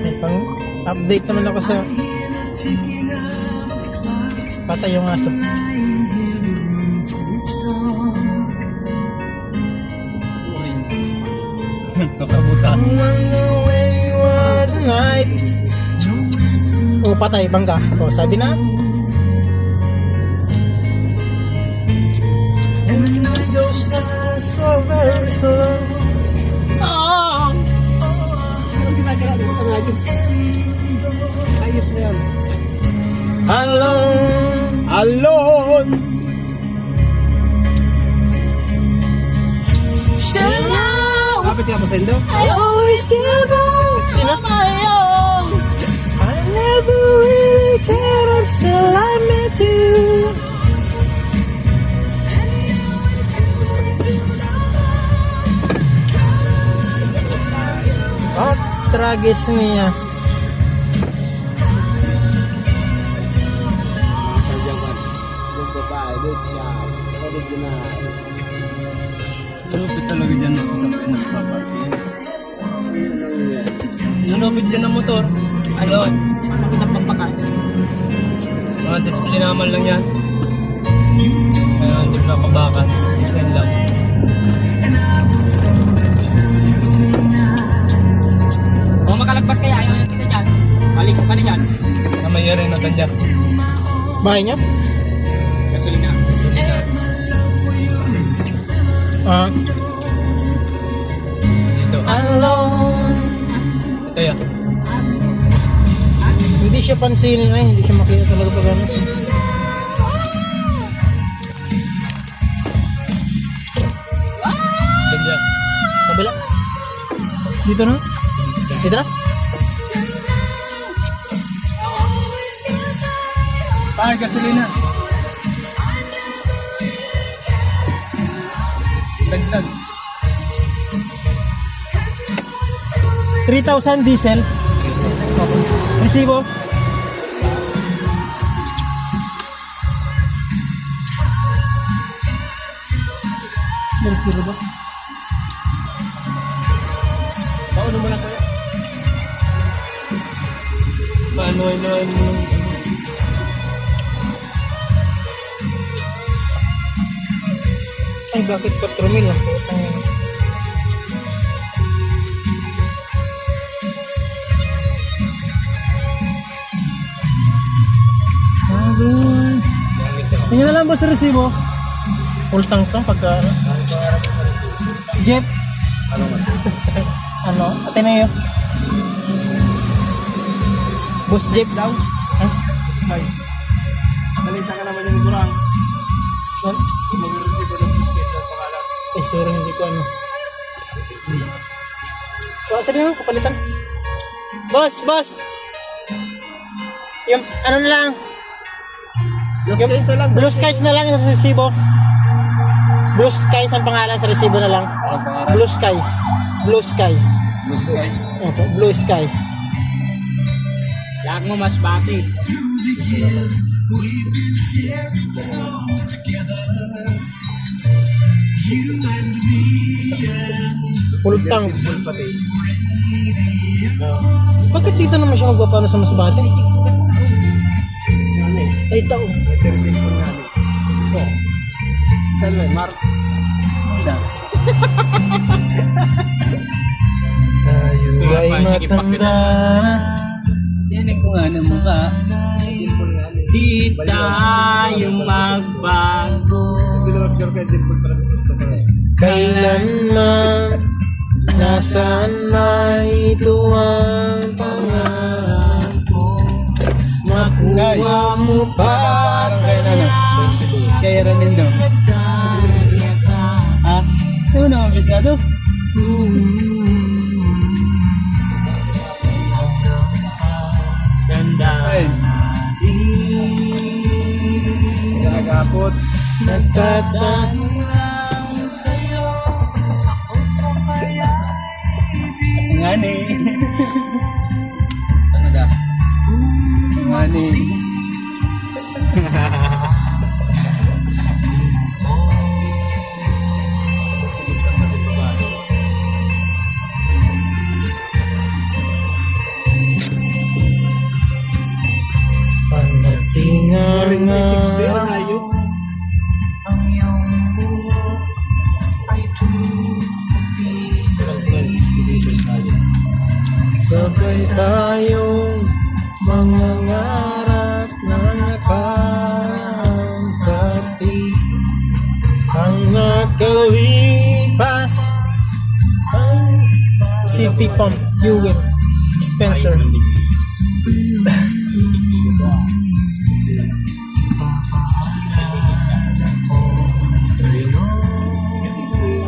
May pang update naman ako sa patay yung aso. Nakabuta. Oh, patay, bangga. Oh, sabi na. So very slow. Anong ginagawa mo sa radyo? Ayos na yan. Alone, alone. Still now, kapit ka pa sendo? I always give up Sino? on my own. I never really cared until I met you. Oh, tragis niya. Lupit talaga dyan nagsasabay ng property. Lulupit dyan ng motor. Ano? Ano kita pampakan? Mga display naman lang yan. Kaya hindi pa kabakan. Design lang. O makalagpas kaya ayaw na kita dyan. Maliko ka na dyan. Na may rin na tadya. Bahay niya? Gasolina. Ah, Dito. alone. Ito yan. Hindi siya pansinin ay, hindi siya makita talaga pag ano. Tadya. Kabila. Dito na? Dito na? Ah, gasolina. Dagdag. 3,000 diesel. Resibo. Meron ba? Paano mo na kaya? Paano ay na mo? Ay, bakit 4,000 lang? Putang ina. Tingnan na lang boss na resibo. Full tank to pagka ano. Jeep. Ano? Ateneo. Boss Jeep daw. Ha? Balita ka naman yung kurang. Ano? Kung mag-resibo ng buskes ng pangalan. Eh, sorry, hindi ko ano. Sabi naman, kapalitan. Boss, boss! Yung, ano na lang? Blue Skies na lang sa resibo. Blue Skies ang pangalan sa resibo na lang. Anong pangalan? Blue Skies. Blue Skies. Buskay. Opo, Blue Skies. Lag mo mas bati. Full tank. Bakit dito naman siya magpapano sa Masbate? Ay, tao. Oh. Saan ba? Mark. Hindi. Tayo ay matanda. Tinig ko nga ng mukha. Di tayo magbago. Kailanman, nasaan na ito ang pangarap ko. Makuha mo pa. Parang kaya na. Kaya ranin daw. Ha? Ano na abisado? Ganda. Ay. Nagapot. Nagtatanong sa'yo. Ngani. Ano da? Ngani. pangarap. Ang iyong sabay tayong mangangarap ng nakaraan sa atin. Ang nakalipas ang City Pump Fuel Dispenser.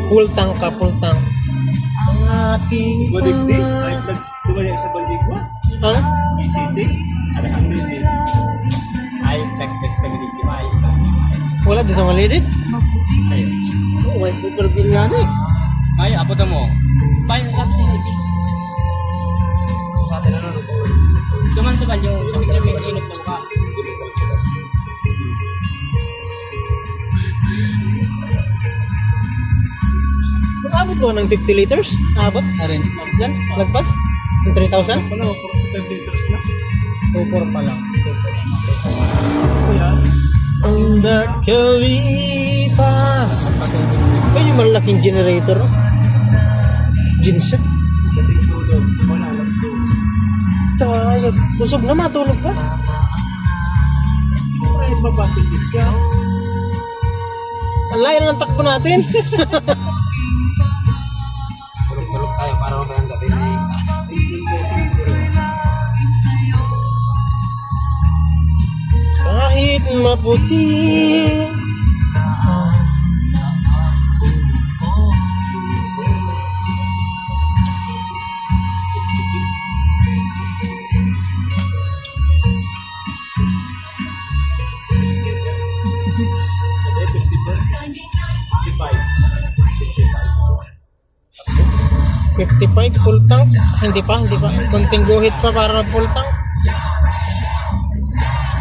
Full tank ka, full tank. Ang ating Budigdi, ay pangarap. nagtumaya sa Baligwa. Ha? PCT, ada ang lidi. Ay, text ka dito. Ay, Wala dito malidit? ay. Oh, may super bill nga na eh. Ay, abot mo. Paano sabi sa TV? Cuman sa balyo, sa may init na mukha. Abot ko ng 50 liters? Abot? Arin. Yan? Lagpas? Yung 3,000? Ano, 45 liters na. 2,4 pa lang. Kuya, Ang nakalipas. Ay, yung malaking generator. Genset. dating tulog, wala alas 2. Tayo. Busog na, matulog pa. Ay, babatitis ka. Ang layo ng takbo natin. Tulog tayo para mamayang gabi na eh. Kahit maputi. Ay, 55 full tank. Hindi pa. Konting guhit pa para full tank.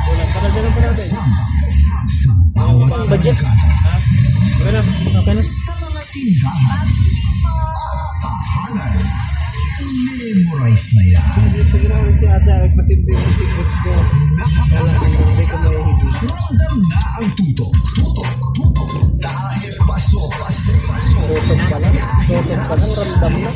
wala, para dyan pa natin. Budget. Okay na. Okay na. Dito ginawin si Ada, nagpasilbi yung tigot ko. Wala, hindi ko may higit. Tutok pa lang. Ramdam na.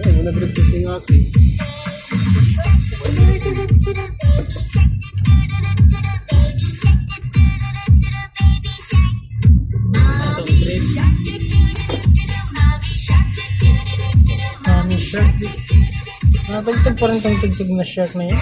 Ay, nag-repeating ako. Mami shark. Natagtag pa rin itong tugtog na shark na yun.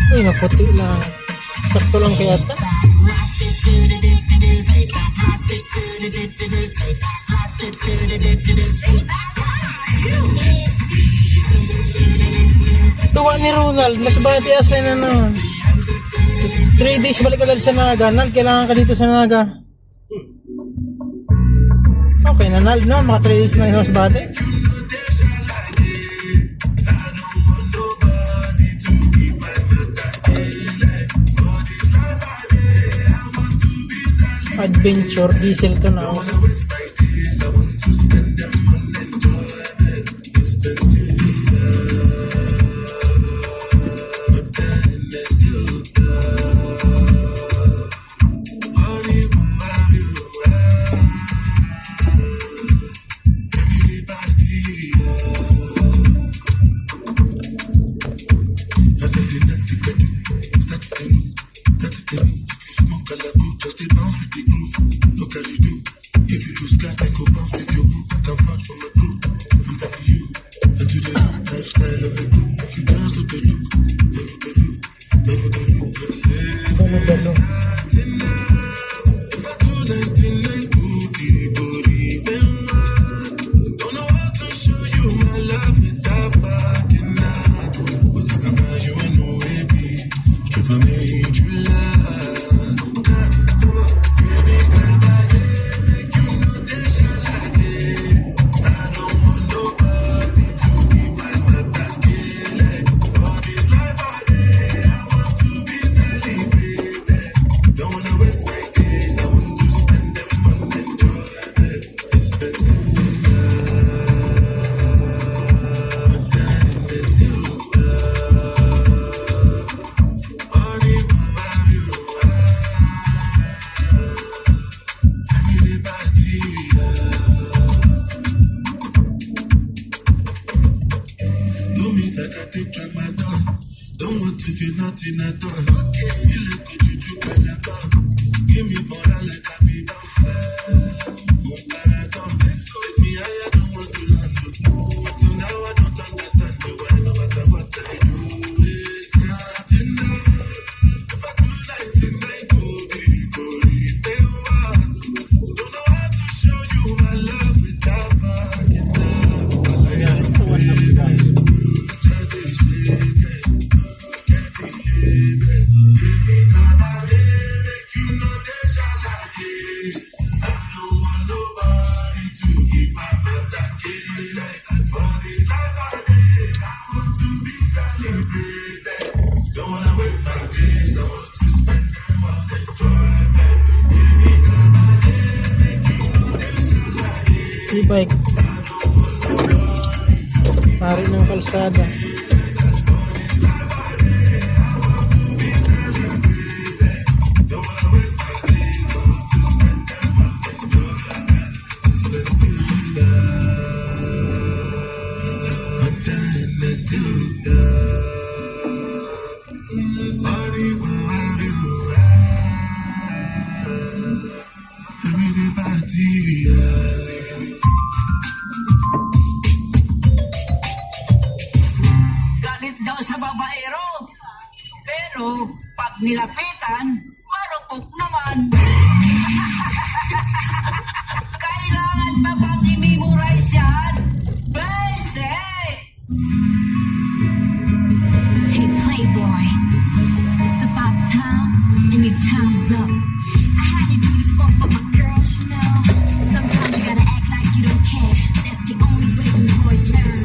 Ay, maputi lang. Sakto lang kaya ata. Tuwa ni Ronald, mas bati asay na naman. 3 days balik agad sa Naga. Nal, kailangan ka dito sa Naga. Okay na, Nal, no? Maka 3 days na mas bati. Adventure diesel to na. Dalo-dalo. Nothing at all. Okay, you like what you do, kind of. Give me more like a baby. Take me higher, don't want to land. But till now, I don't understand you. Why no matter what I do, it's starting now. If I do 99, go be don't know how to show you my love without backing down. All I am feeling. E-bike. Pari ng kalsada. Galit daw sa babaero. Pero pag nilapitan, marupok naman. Kailangan pa bang i-memorize yan? Basic! Hey Playboy, it's about time and your time's up. I had to do this one for my girls, you know. Sometimes you gotta act like you don't care. That's the only way we boys learn.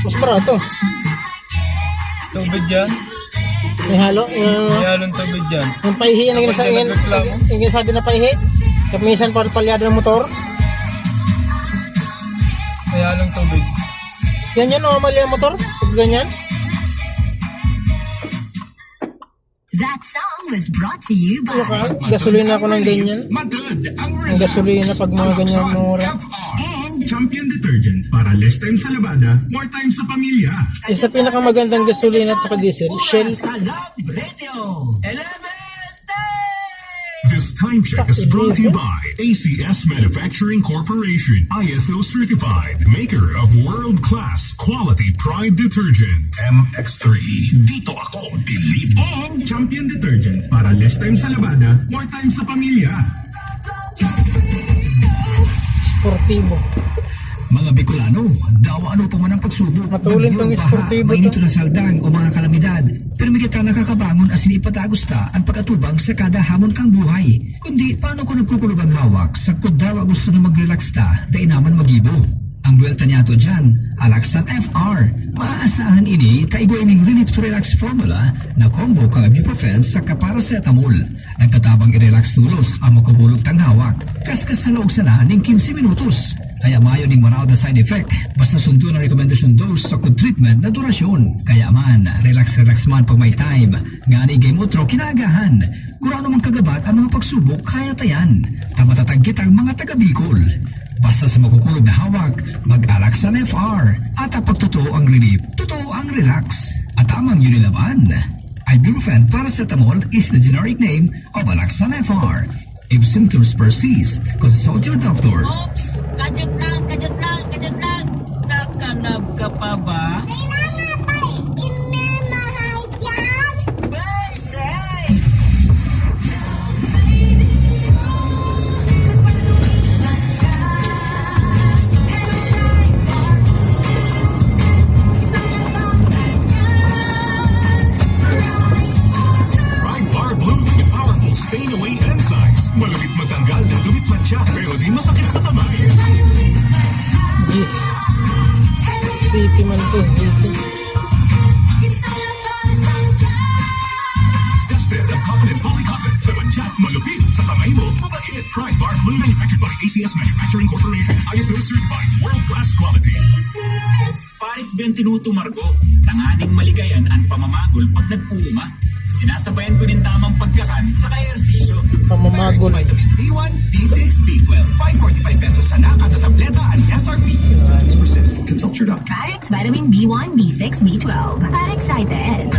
Mas barato. Tubig dyan. May halo. May halong tubig dyan. Yung paihi na yung sabi na paihi. Kapag minsan palyado ng motor. May halong tubig. Yan yun, normal yung motor. Pag ganyan. That song was brought to you by Gasolina ako ng ganyan. Magad ang Ang gasolina pag mga ganyan mura. and Champion Detergent para less time sa labada, more time sa pamilya. Isa pinakamagandang gasolina at saka diesel, Shell. Salab Radio 11 This time check is brought to you by ACS Manufacturing Corporation, ISO certified, maker of world-class quality Pride detergent. MX3, dito ako believe. and Champion Detergent para less time sa labada, more time sa pamilya. Sportivo. Mga Bicolano, daw ano pa man ang pagsubok, Matulin tong esportibo to. mainito na saldang o mga kalamidad. Pero may kita nakakabangon as inipatagusta ang pag-atubang sa kada hamon kang buhay. Kundi paano ko nagkukulog ang hawak sa kudawa gusto na mag-relax ta, da inaman magibo. Ang buwelta niya to dyan, Alaxan FR. Maaasahan ini, kaigo ining relief to relax formula na combo kang ibuprofen sa kaparacetamol. Nagtatabang i-relax tulos ang makubulog tang hawak. Kaskas sa loob sana ning 15 minutos. Kaya mayo ning manaw na side effect. Basta sundo na recommendation dose sa good treatment na durasyon. Kaya man, relax man pag may time. Ngani game utro kinagahan. Kurano man kagabat ang mga pagsubok kaya tayan. Tamatatagkit ang mga taga-Bicol. Basta sa makukulog na hawak, mag-Alaxan FR. At pag totoo ang relief, totoo ang relax. At tamang yun nilaban. Ibuprofen paracetamol is the generic name of Alaxan FR. If symptoms persist, consult your doctor. Oops! Kadyot lang! Nakanab ka pa ba? kailangan tayo imemahal yan. Besay! Pride Bar Blue with powerful stain-away enzymes. Malapit matanggal na dumitlat siya pero di masakit sa kamay. Yes. City man to. City. Tested ang confident polycotton sa mancha, malupit sa kamay mo. Mabait. Pride Bar Blue manufactured by ACS Manufacturing Corporation. ISO certified world-class quality. Paris Bentinuto Margo, tanganing maligayan ang pamamagol pag nag-uuma. Sinasabayan ko din tamang pagkakan sa ehersisyo. Pamamagol. Vitamin B1, B6, B12, 545 pesos sana kada tableta ang SRP. If symptoms persist, consult your doctor. Parex Vitamin B1, B6, B12. Para excited.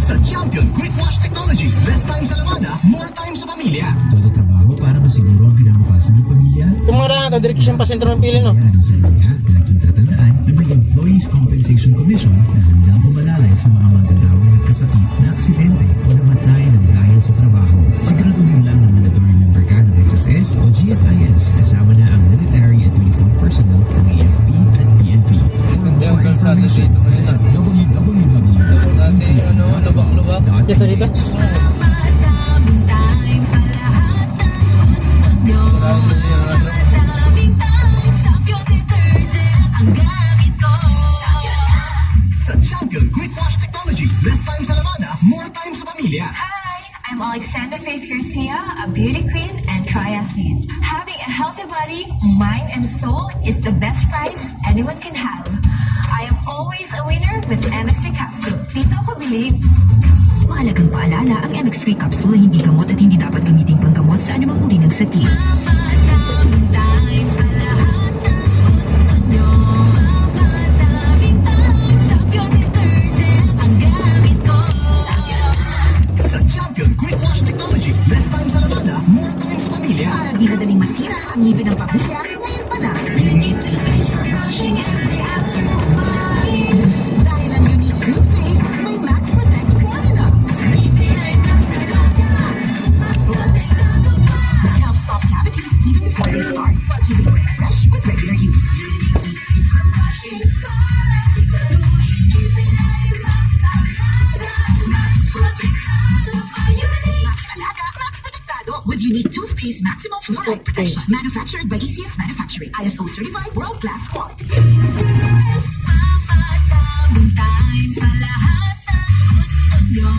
Sa Champion Quick Wash Technology, less time sa lavada, more time sa pamilya. Todo trabaho para masiguro ang kinabukasan ng pamilya. Tumara na, direct siyang pasentro ng pili, no? Yan ang sa iya, talagang tatandaan na may Employees Compensation Commission na handang umalalay sa mga manggagawang nagkasakit na aksidente o namatay ng dahil sa trabaho. Siguraduhin lang na mandatory member ka ng SSS o GSIS kasama na ang military at uniformed personnel ng AFP at PNP. For more information, visit www.ncc.gov.ph. Dito, dito. Sa Champion Quick Wash Technology, less time sa lavada, more time sa pamilya. Hi, I'm Alexandra Faith Garcia, a beauty queen and triathlete. Having a healthy body, mind, and soul is the best prize anyone can have. I am always a winner with MX3 Capsule. Dito ako believe. Mahalagang paalala, ang MX3 Capsule ay hindi gamot at hindi dapat gamitin panggamot sa anumang uri ng sakit. Sa Champion Quick Wash Technology, less time sa lavada, more time sa pamilya. Para di madaling masira ang ngipin ng pamilya, ngayon pa na. You need toothpaste for brushing every afternoon. Dahil ang unique toothpaste, may Max Protect formula. Help stop cavities even before they start, while keeping breath fresh with regular use. Toothpaste. Manufactured by ECF Manufacturing. ISO certified world-class quality. Sa lahat ng gusto nyo.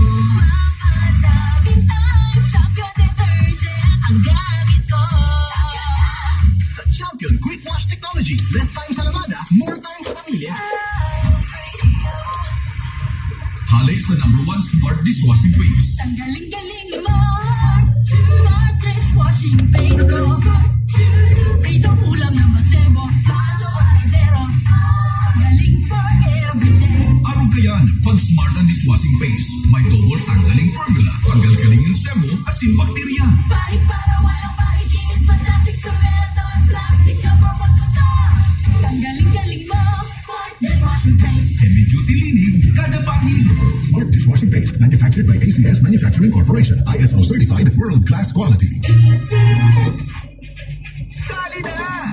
Champion detergent ang gamit ko. Champion Quick Wash Technology. Less time sa lamada, more time sa pamilya. Halos na #1 smart dishwashing paste. Ang galing-galing mo. Smart dishwashing paste ko. Pritong ulam na masebo. Pato ay zero. Galing for everyday. Araw kayan, pag smart ang dishwashing paste, may double tanggaling formula. Tanggal-galing yung semo, asin bakterya. Pahit para walang pahit. Linis fantastic sa method. Plastic na pamagkata. Ang galing-galing mo. Smart dishwashing paste. Heavy duty linig, kada pahid. Smart Dishwashing Paste. Manufactured by ACS Manufacturing Corporation. ISO certified world-class quality. Sali na!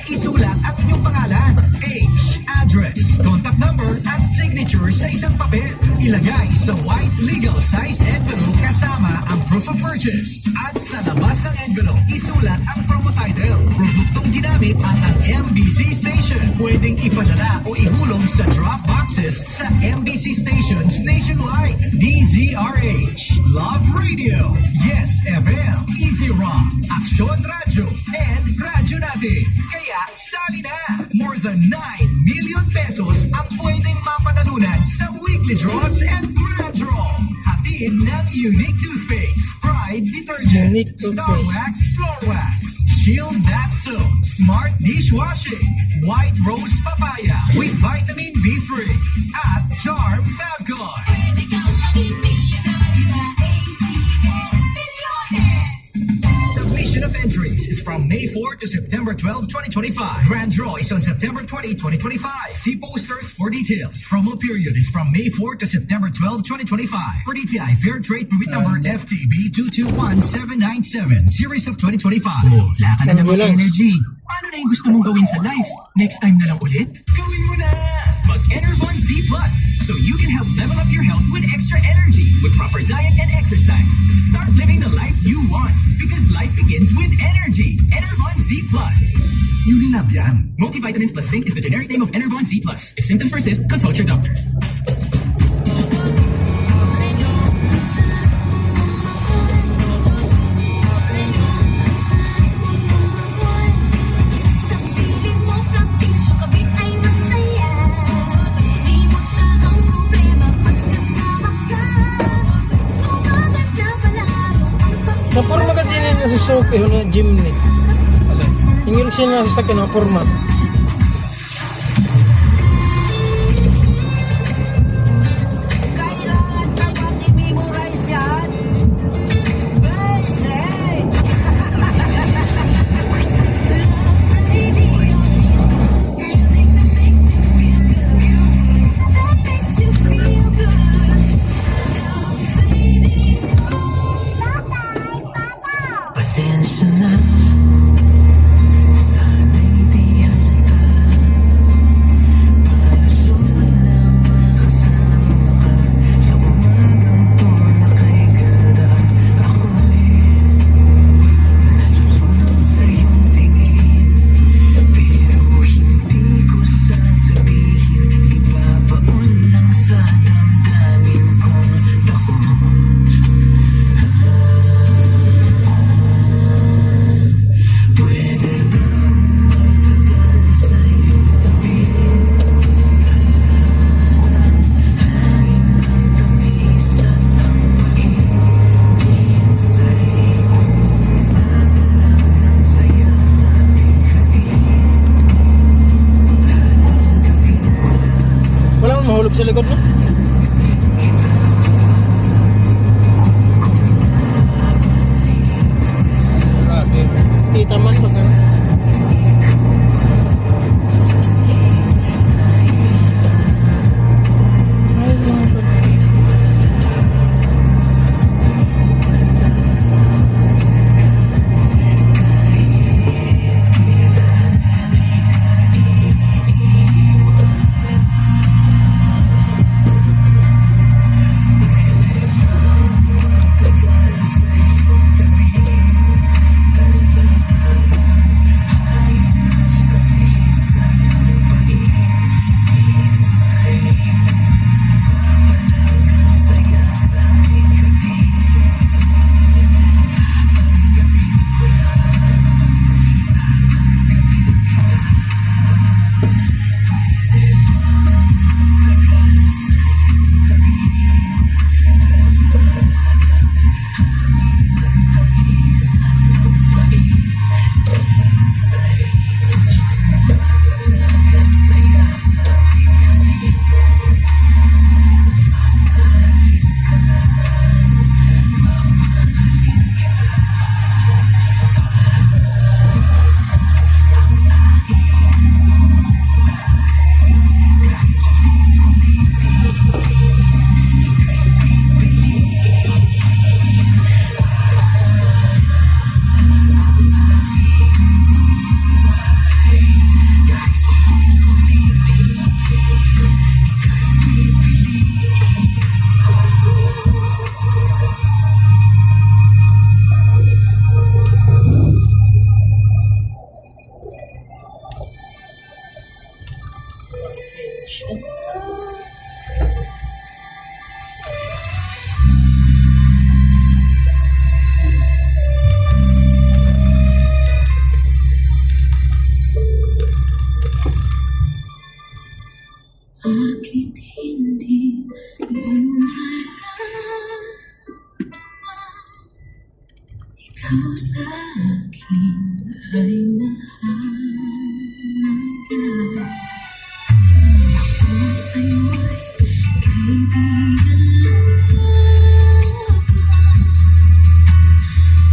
Isulat ang inyong pangalan, age, address, contact number, at signature sa isang papel. Ilagay sa white legal size envelope kasama ang proof of purchase. At sa labas ng envelope, isulat ang promo title, produktong ginamit at ang MBC station. Pwedeng ipadala o ihulog sa drop boxes sa MBC stations nationwide. DZRH, Love Radio, Yes FM, Easy Rock, Aksyon Radio, and Radyo Natin. Kaya sali na! More than 9 million pesos ang pwedeng mapanalunan sa weekly draws and grand draw. Hatid ng Unique Toothpaste, Pride Detergent, Unique Star Toothpaste. Wax Floor Wax, Shield That Soap, Smart Dishwashing, White Rose Papaya with Vitamin B3, at Charm Fabcon. Pwede kang maging millionaire sa ACS Milyones. Submission of entries is from May 4 to September 12, 2025. Grand draw is on September 20, 2025. See posters for details. Promo period is from May 4 to September 12, 2025. For DTI Fair Trade Permit Number FTB 221797, Series of 2025. Wala ka na namang Ambulance. energy. Paano na yung gusto mong gawin sa life? Next time na lang ulit? Gawin mo na! Mag-Enervon Z Plus so you can help level up your health with extra energy with proper diet and exercise. Start living the life you want because life begins with energy. Enervon Z Plus. Unilab yan. Multivitamins plus zinc is the generic name of Enervon Z Plus. If symptoms persist, consult your doctor. Sa piling mo, praktisyo kabit ay masaya. Limot na ang problema pagkasama ka. Maganda palaro ang Napurma ka din na sa Suzuki, na gym ni. Ingin siya na sa sakyan, napurma. Kailangan ka bang i-memorize yan? Basic! music that makes you feel good. That makes you feel good. Love fading Pasensya na. Sana'y di halata. Puso lang makasama ka. Sa umagang to na kay ganda. Ako'y nasusunod sa iyong tingin. Pero hindi ko sasabihin. Ibabaon lang sa damdamin kong ako. Pwede ba magtagal sa iyong tabi? Hangin ng tamis at ang pag-ibig sa likod. Madalang saya sa bigay. Wala mong mahulog sa likod mo. Grabe. Kita man pa ka. Ay, mga pa. ikaw sa akin ay mahalaga. Ako sa'yo'y kaibigan lang.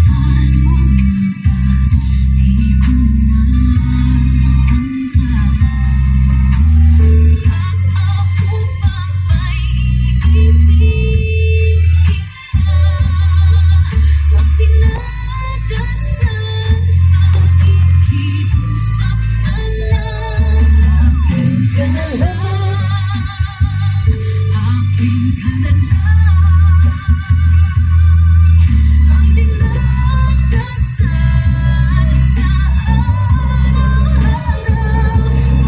Paano nga ba di ko maangkat? At ako pa ba'y iibigin kita? Huwag dinadasal, makikiusap na lang. Akin ka na lang, akin ka na lang. Ang dinadasal sa araw-araw.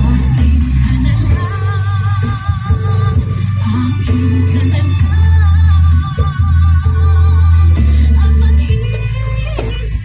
Akin ka na lang, akin ka na lang. At maghihintay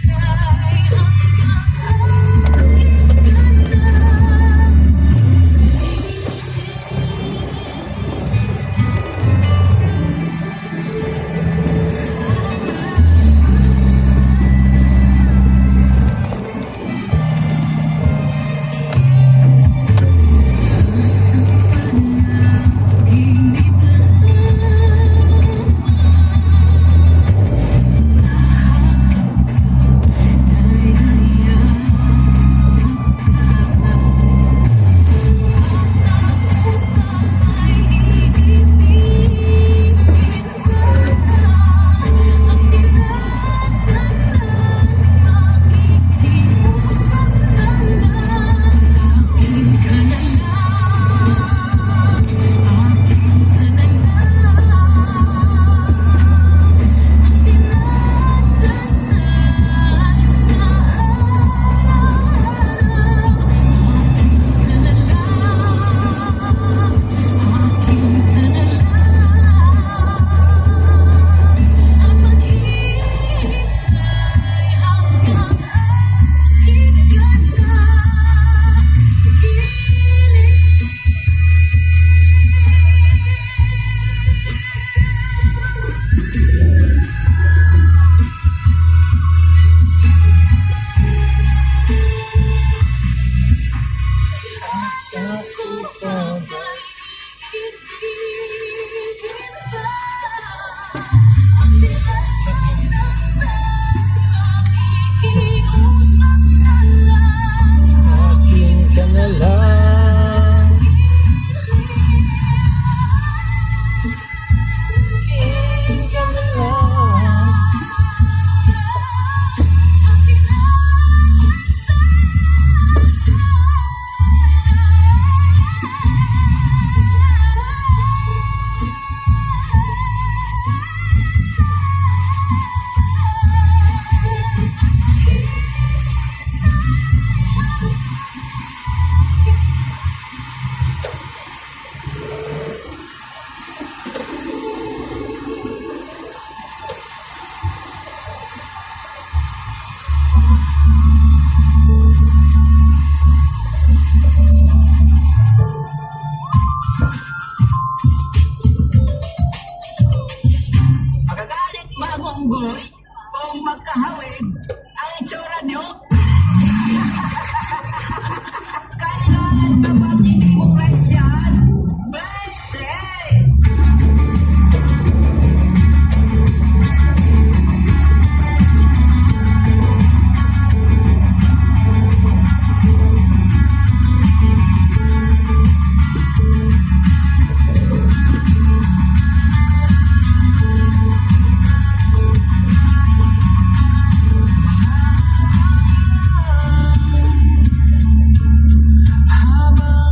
hanggang akin ka na. Akin ka na lang. Akin ka na lang. Magagalit bago unggoy kung magkahawig ang itsura niyo. Kailangan ka bang hindi mo presyan? Bense! Habang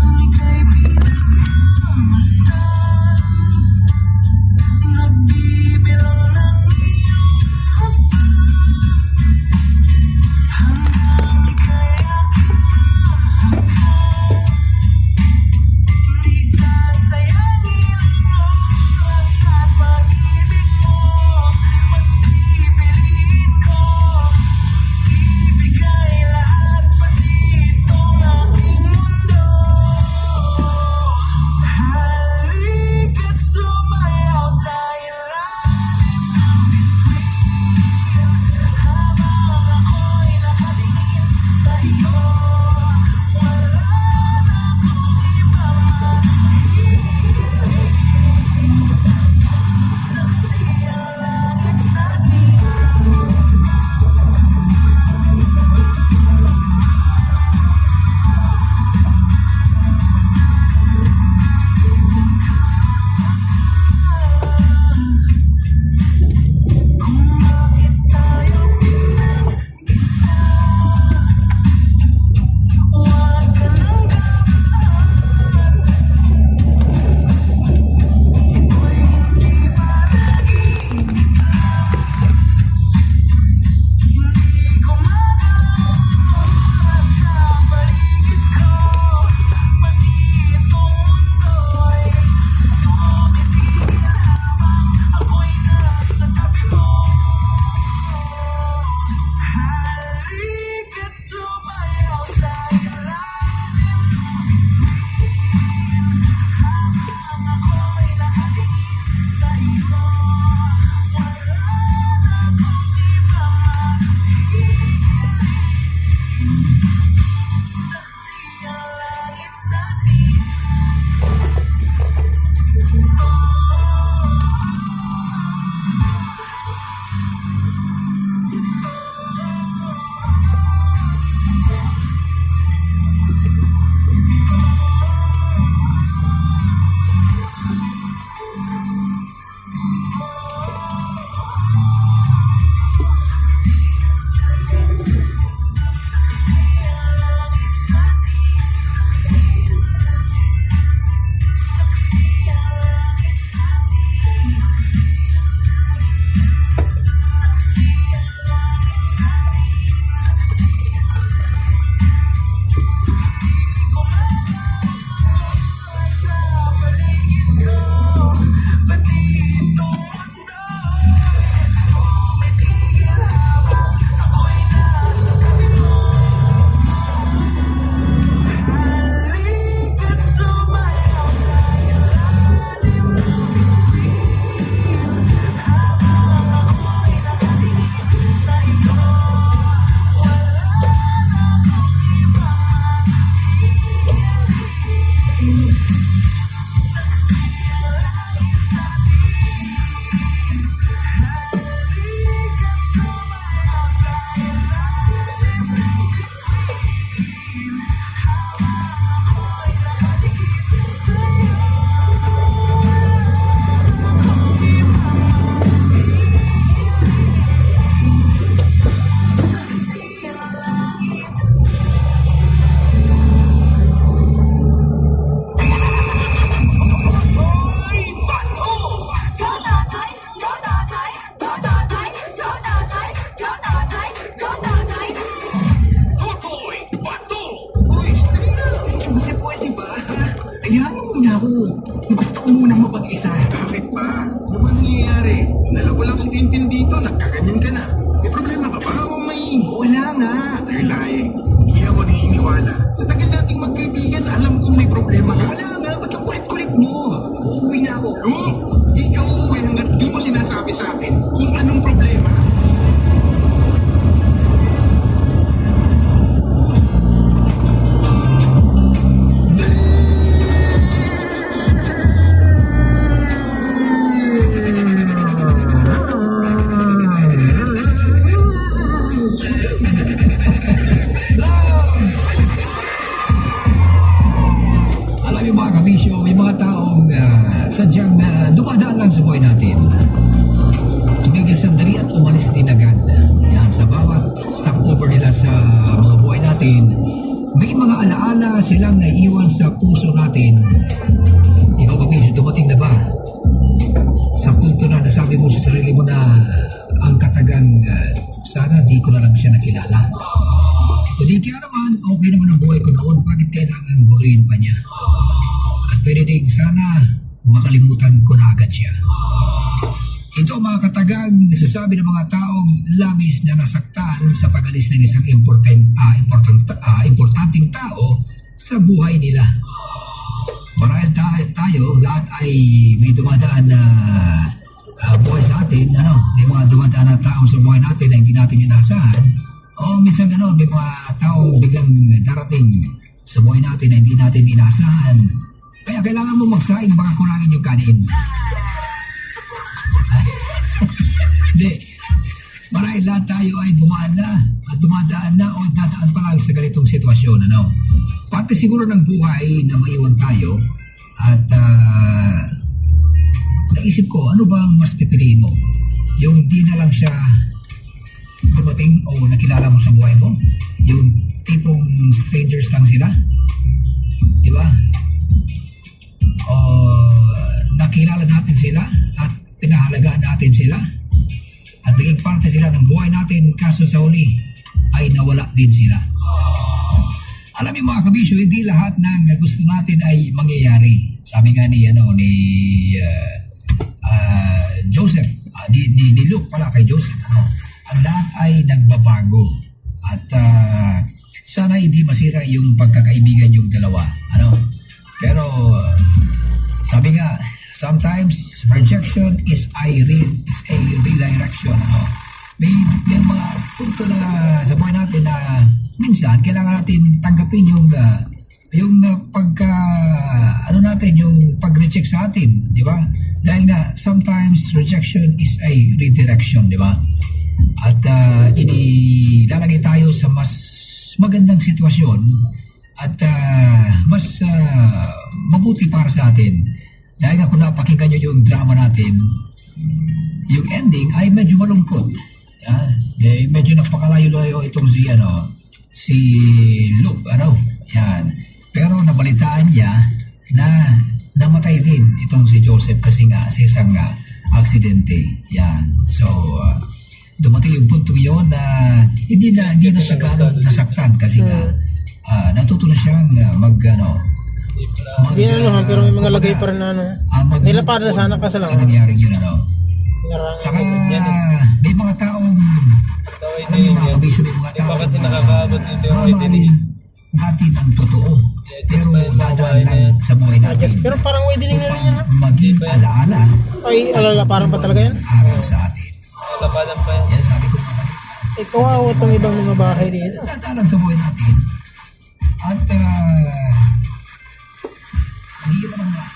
mag-isa. Bakit pa? Ano ba nangyayari? Nala ko lang si Tintin dito, nagkaganyan ka na. May problema ka ba o may... Wala nga. You're lying. Hindi ako naniniwala. Sa tagal nating magkaibigan, alam kong may problema ka. Wala nga. Ba't ang kulit-kulit mo? Uuwi na ako. Oo, di ka uuwi hanggat di mo sinasabi sa akin kung anong problema. Alam niyo mga kabisyo, may mga taong sadyang dumadaan lang sa buhay natin. Tumigil sandali at umalis din agad. Yan, sa bawat stopover nila sa mga buhay natin, may mga alaala silang naiiwan sa puso natin. Ikaw kabisyo, dumating na ba? Sa punto na nasabi mo sa sarili mo na ang katagang sana di ko na lang siya nakilala. Hindi kaya naman, okay naman ang buhay ko noon, bakit kailangan guriin pa niya? At pwede din sana makalimutan ko na agad siya. Ito ang mga katagang nasasabi ng mga taong labis na nasaktan sa pag-alis ng isang importanteng tao sa buhay nila. Marahil tayo, lahat ay may dumadaan na buhay sa atin, may mga dumadaan na tao sa buhay natin na hindi natin inasahan. O minsan gano'n, may mga taong biglang darating sa buhay natin na hindi natin inasahan. Kaya kailangan mo magsaing baka kurangin yung kanin. Hindi. Marahil lahat tayo ay dumadaan na o dadaan pa lang sa ganitong sitwasyon. Parte siguro ng buhay na maiwan tayo at naisip ko, ano bang mas pipiliin mo? Yung di na lang siya dumating o nakilala mo sa buhay mo? Yung tipong strangers lang sila? Di ba? O nakilala natin sila at pinahalagaan natin sila at naging parte sila ng buhay natin, kaso sa huli ay nawala din sila. Alam niyo mga kabisyo, hindi lahat ng gusto natin ay mangyayari. Sabi nga ni Joseph, ni Luke pala kay Joseph, ang lahat ay nagbabago at sana hindi masira yung pagkakaibigan yung dalawa. Pero sabi nga, sometimes rejection is a redirection. May mga punto na sa buhay natin na minsan kailangan natin tanggapin yung pag-reject sa atin, di ba? Dahil nga sometimes rejection is a redirection, di ba? At inilalagay tayo sa mas magandang sitwasyon at mas mabuti para sa atin. Dahil nga kung napakinggan nyo yung drama natin, yung ending ay medyo malungkot. Medyo napakalayo-layo itong si Luke, yan. Pero nabalitaan niya na namatay din itong si Joseph kasi nga sa isang aksidente. Yan. So, dumating yung punto yun na hindi na siya gano'ng nasaktan kasi nga natuto na siyang pero may mga lagay pa rin na nilapad na sana ka sa lang. Sa nangyaring yun, Saka may mga taong mga kabisyo, may mga taong kasi nakakaabot dito yung mamahalin natin ang totoo. Pero dadaan lang sa buhay natin. Pero parang way dining na rin yan. Maging alaala. Ay, alala, parang pa talaga yan? Araw sa atin. Lapadan pa yan. Yan sabi ko. Kawawa itong ibang mga bahay dito. Dadaan lang sa buhay natin. At hindi pa naman.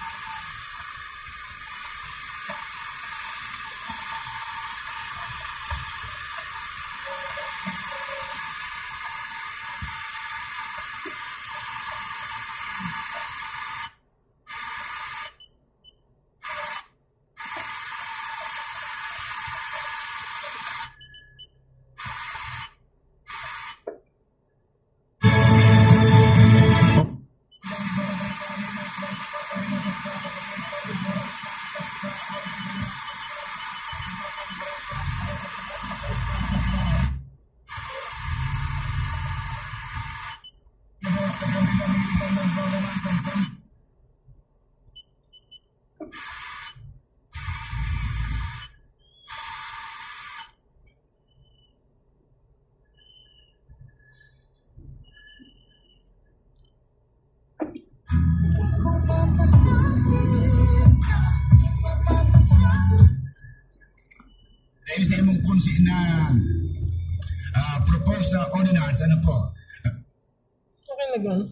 propose ordinance, ano po? Okay na gano'n.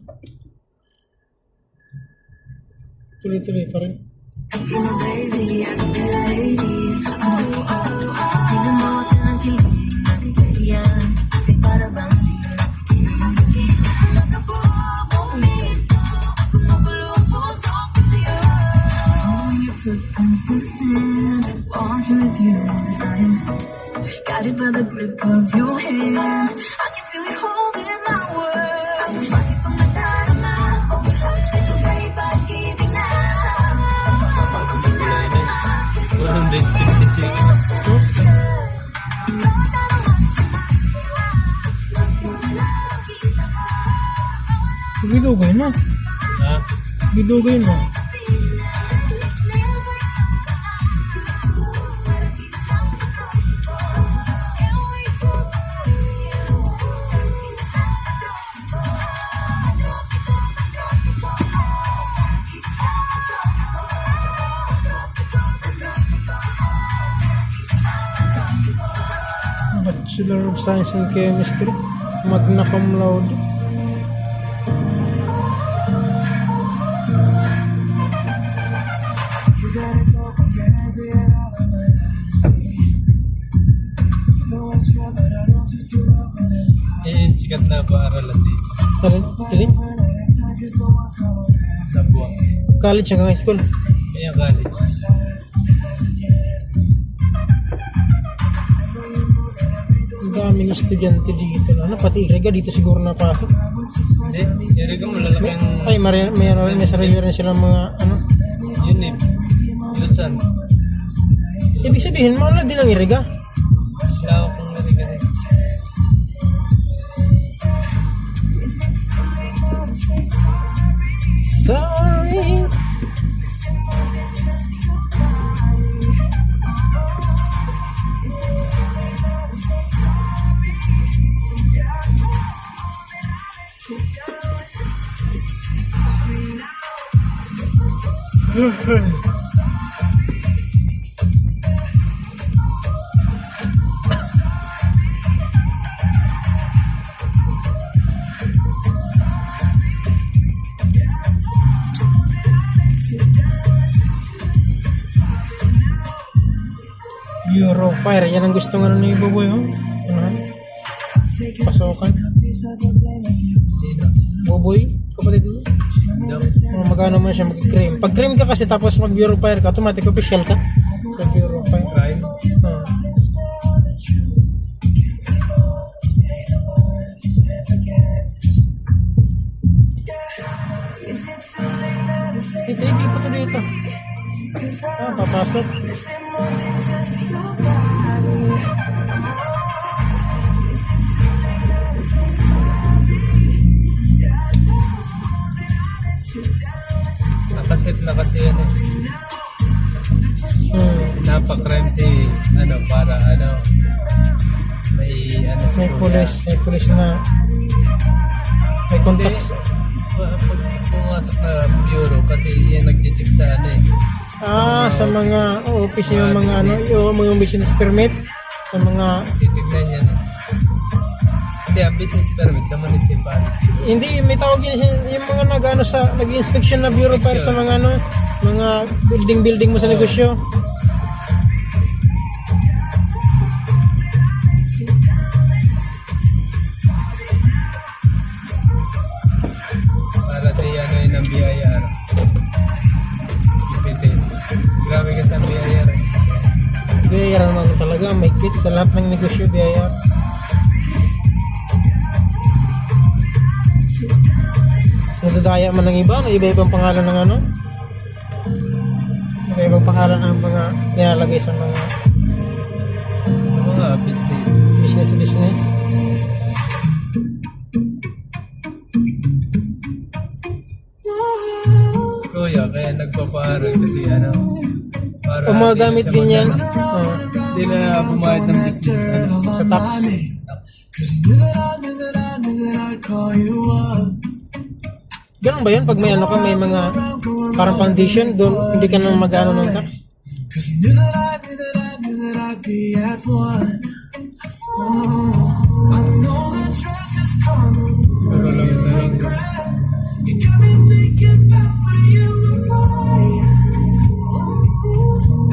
Tuloy-tuloy pa rin. Guided by the grip of your hand, I can feel you holding my world. Ang bakit kung nadarama, oh, celebrate pag-ibig na. 156. Bidugay na. Ha? Bidugay na. Bachelor of Science in Chemistry, magna cum laude. Yung sikat na paaralan dito. Alin? Sa buwang. College hanggang high school. Kaya college. Ang daming estudyante dito. Ano, pati Iriga dito siguro napasok. Hindi, yari ka malalaki ang Ay, may sarili rin silang mga, ano. yun eh. Lusan. Ibig sabihin, mahal din ang Iriga. Siya ako kung narinig. Sorry. Eurofire, yan ang gustong ano ni Boboy, ho? Ano? Pasokan. Boboy, kapatid mo? Magkano mo siya mag-cream. Pag cream ka kasi tapos mag-Eurofire ka, automatic official ka. Sa Eurofire. Right? Hindi pa ito dito. Papasok. Nakaset na kasi yan eh. Napakrime si ano para ano may ano May pulis na may contacts. Pag pumasok na bureau kasi yan nag-check sa ano eh. Sa mga office yung mga ano, yung mga business permit sa mga Titignan yan eh. Hindi, ang business permit sa municipality. hindi may tawag yun yung mga nag-ano sa nag-inspection na bureau para sa mga ano, mga building mo sa negosyo. Para di ano yun ang BIR. Ipitin. Grabe ka sa BIR eh. BIR naman talaga, may kit sa lahat ng negosyo BIR. Nadadaya man ng iba, na iba-ibang pangalan ng ano. Iba-ibang pangalan ang mga nilalagay sa mga Business. business. Kuya, kaya nagpapaaral kasi ano. Para O mga di na gamit siya din yan. Hindi na bumayad ng business. Ano. Sa tax. Ganun ba yun? Pag may ano ka, may mga parang foundation, doon hindi ka nang mag-ano ng tax? Cause you knew that I'd be at one. I know that trust is coming. Regret. You got me thinking about when you were mine.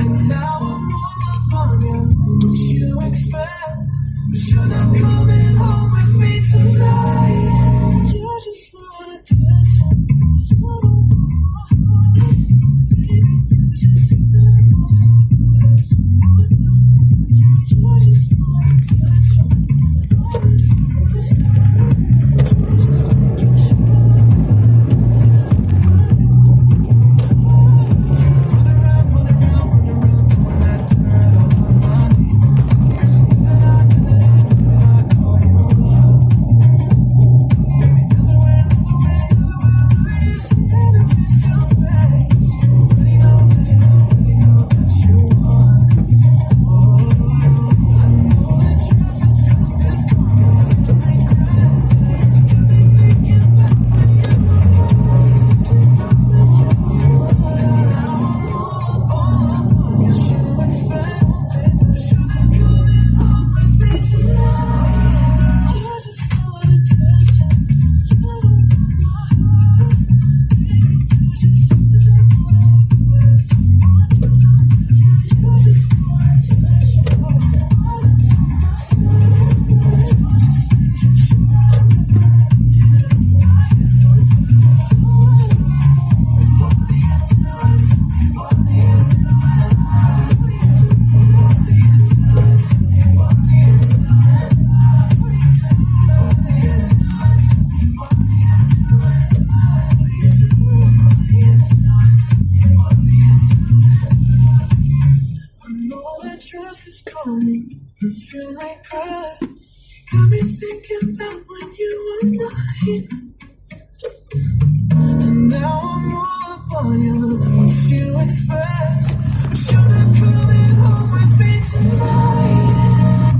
And now I'm all up on you. What you expect? You're not coming home with me tonight. You just want attention. You don't want my heart. Baby, you just hit the phone. Someone new. Yeah, you just want attention. Going from the start. You're just making sure. Run around, throwing that dirt on my body. 'Cause you knew that I call you up. Baby, another way, right? Standing face to face. You already know that you want. Oh, I know that trust is coming. Regret. You got me thinking about when you trust is coming, you feel regret. You got me thinking about when you were mine. And now I'm all up on you. What you expect? But you're not coming home with me tonight.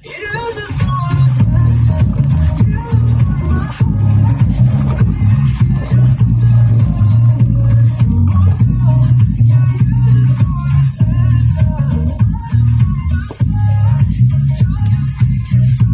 You just wanna say something. You don't want my heart. You just want to someone new. Yeah, you just wanna say something. You're just thinking so.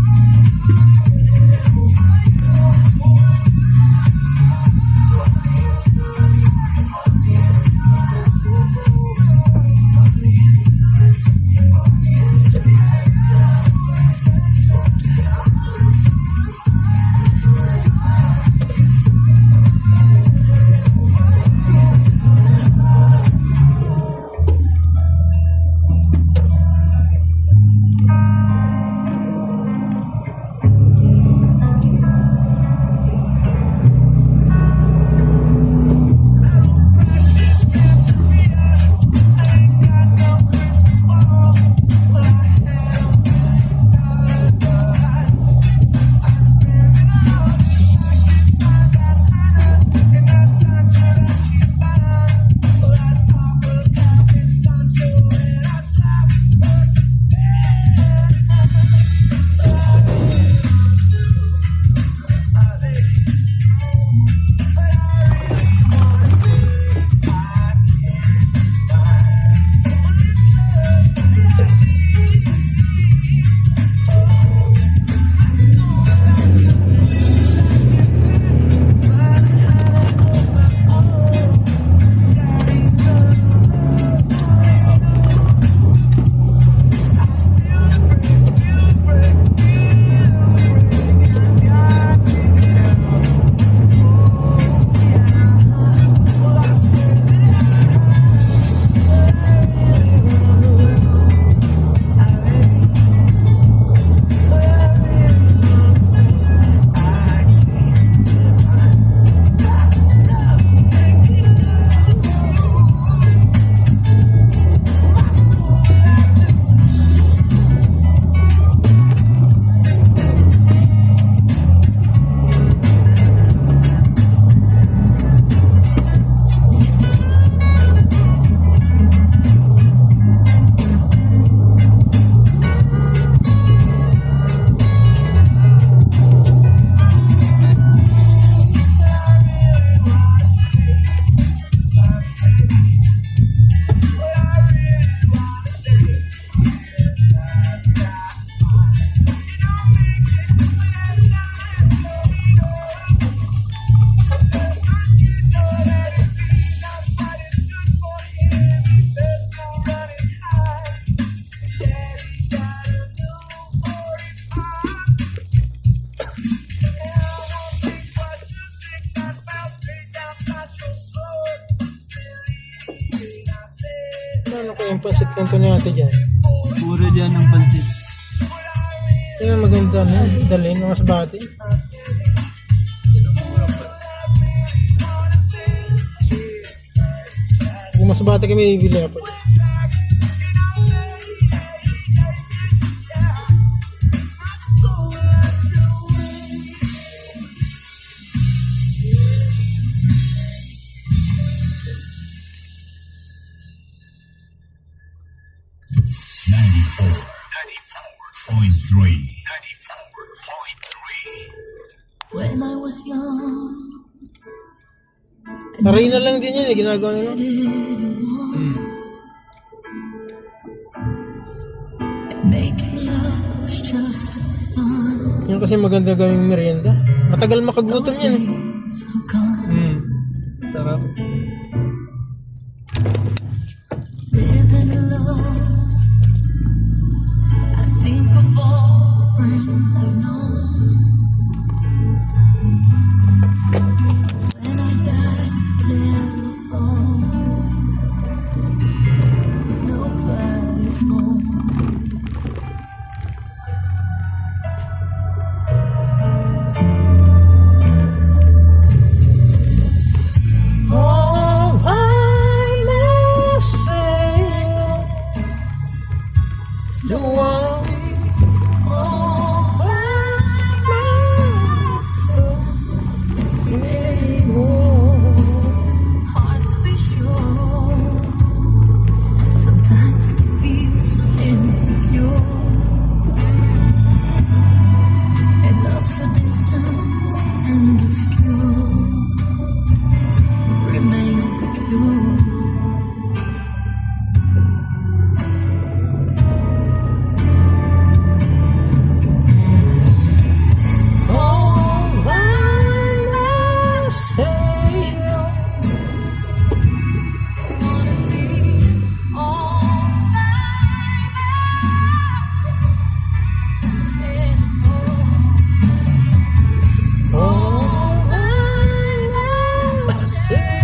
yung pansit kanto ni ate dyan. Puro dyan ang pansit. Yan maganda na. Dalhin mga sabati. Kung masabati kami, bibili ako. When I was young, Taray na lang din yun, ginagawa nila. making love was just fun. Yun kasi maganda gawing merienda. Matagal makagutom yan eh. So gone, Sarap. living alone. I think of all the friends I've known. When I dial the telephone, nobody's home. Oh, I must say, the one all by myself. Hard to be sure. Sometimes I feel so insecure, and love so distant and obscure remains the cure. All I must say, Wanna be all by myself anymore. all I must say.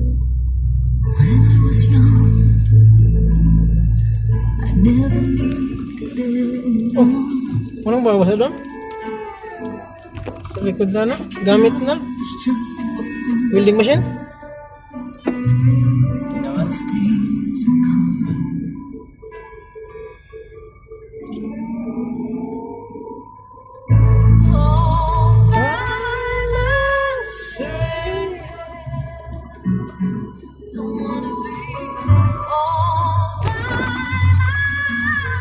When I was young, I never needed anyone. Walang bawas doon? Sa likod na, no? Gamit na? It's just for fun. Welding machine? Those days are gone. All I must say. don't wanna be all by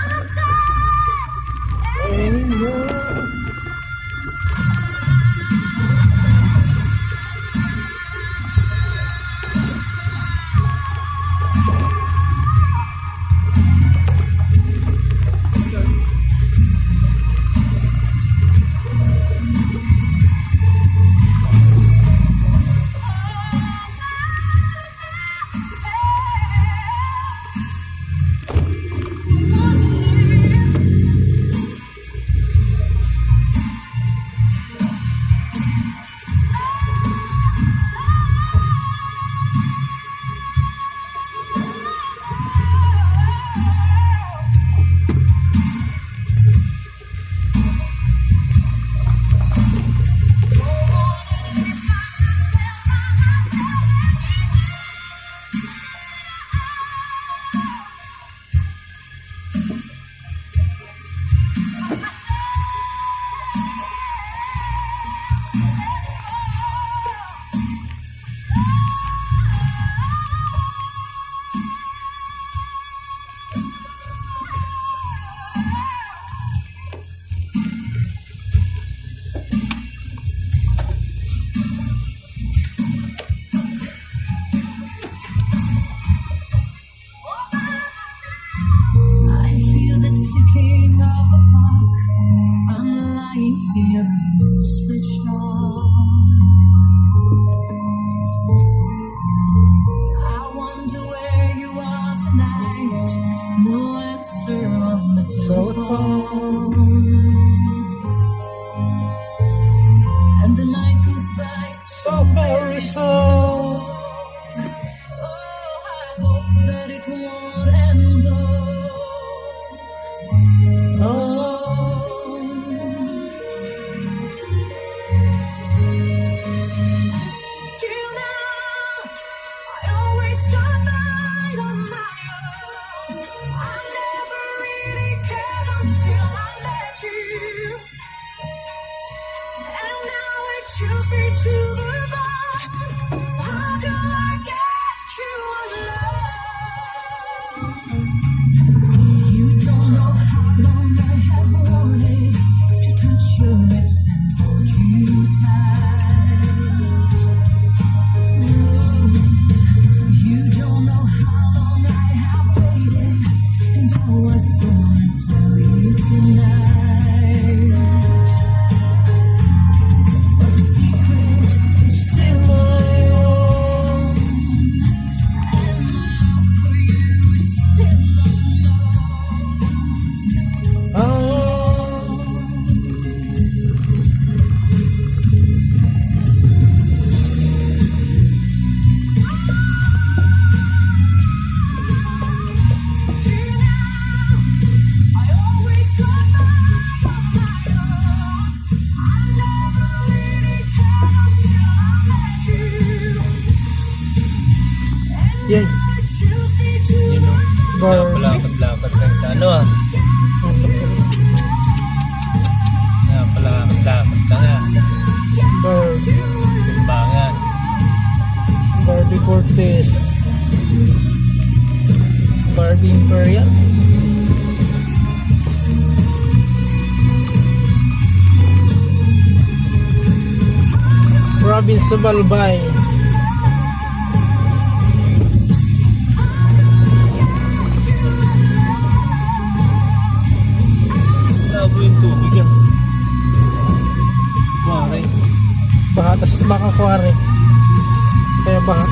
myself Anymore. until I met you. And now it chills me to the bone. How do I get you alone? You don't know how long I have wanted to touch your lips and hold you tight. You don't know how long I have waited, and I was gonna tell you tonight. But the secret is still my own, and my love for you is still unknown. Oh. I always got my own. I never really cared until I met you. And Yan. now it chills me to Yun o. Bar. Napalakad-lakad lang sa ano ah. Napalakad-lakad lang ah. Timbangan. Barbie Cortez. Barbie Imperial. Robin Sabalbay. Labo yung tubig yan. Mare. Baha, tas baka kuwari. Kaya baha.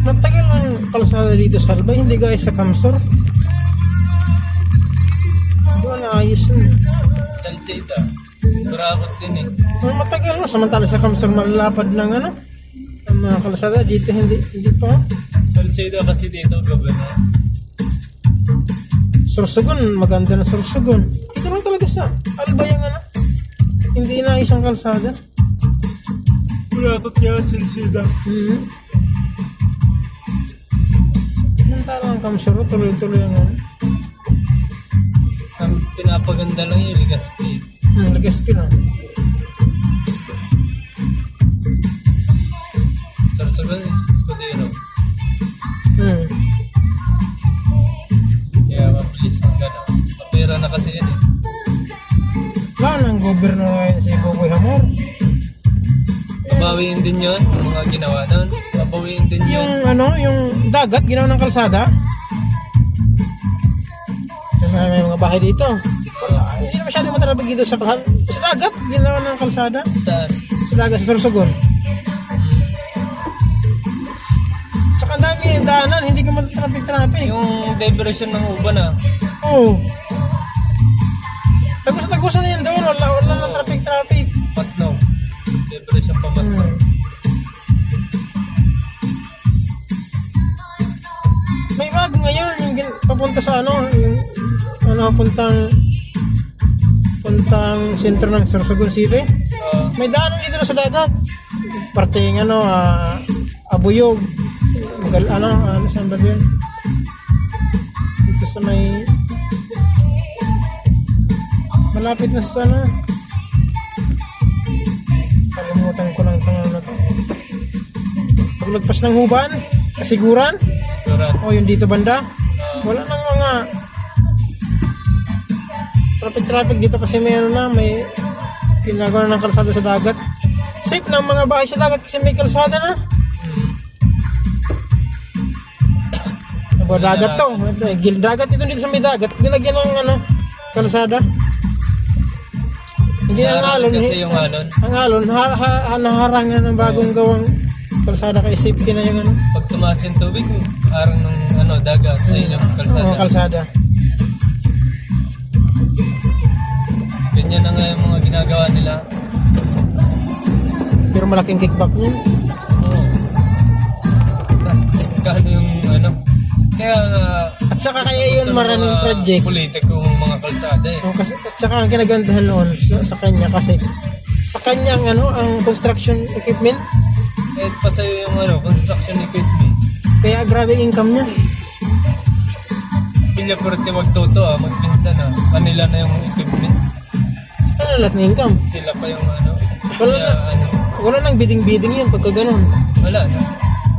Matagal ang kalsada dito sa Albay, hindi guys sa Kamsor. Doon naayos yun. Salsita. Kurakot din eh. Matagal no, samantala sa Kamsor malalapad ng ano, ang mga kalsada dito hindi pa. Salsita kasi dito, gabana. Sorsogon, maganda na Sorsogon. Ito lang talaga sa Albay ang ano, hindi na isang kalsada. Kurakot niya, salsita. Samantala ang Kamsor, tuloy-tuloy ang ano. Ang pinapaganda lang yung Legazpi. Legazpi na. Sorsogon is Escudero. Kaya mabilis magkano. Mapera na kasi yun eh. Wala nang gobyerno ngayon si Boboy Hamor. Mabawiin din yun, ang mga ginawa nun. Mabawiin din yun. Yung ano, yung dagat, ginawa ng kalsada. May mga bahay dito. Hindi na masyadong matarabag dito sa dagat, ginawa ng kalsada. Saan? Sa dagat, sa Sorsogon. Tsaka ang dami yung daanan, hindi ka matraffic-traffic. Yung diversion ng uban ah. Oo. Tagusan na yun doon, wala na traffic-traffic. Patnaw. Diversion pa Patnaw. May bago ngayon, yung papunta sa ano, yung ano, puntang sentro ng Sorsogon City. May daanan dito na sa dagat. Parteng ano, Abuyog. Ano saan ba yun? Dito sa may malapit na sa sana. Kalimutan ko lang itong ano na to. Paglagpas ng Huban, Kasiguran. O yung dito banda. Wala nang mga traffic dito kasi may ano na, may ginagawa na ng kalsada sa dagat. Safe na ang mga bahay sa dagat kasi may kalsada na. Dagat to. Dagat ito dito sa may dagat. Nilagyan ng ano, kalsada. Hindi ang alon. Kasi yung alon. Ang alon, naharang na ng bagong gawang kalsada kay safety na yung ano. Pag tumaas yung tubig, harang ng ano, dagat sa ilang kalsada. Oo, kalsada. Ganyan na nga yung mga ginagawa nila. Pero malaking kickback niya. Oo. Kano yung ano. Kaya at saka kaya yun maraming project. Politikong mga kalsada eh. Oh, kasi at saka ang kinagandahan noon sa kanya kasi sa kanyang ano, ang construction equipment. Kahit pa sa'yo yung ano, construction equipment. Kaya grabe income niya. Pilya pwerte magtuto magpinsan kanila na yung equipment. Sa kanila lahat na income. Sila pa yung ano. Wala kaya, na. Wala nang bidding yun pagka ganun. Wala na.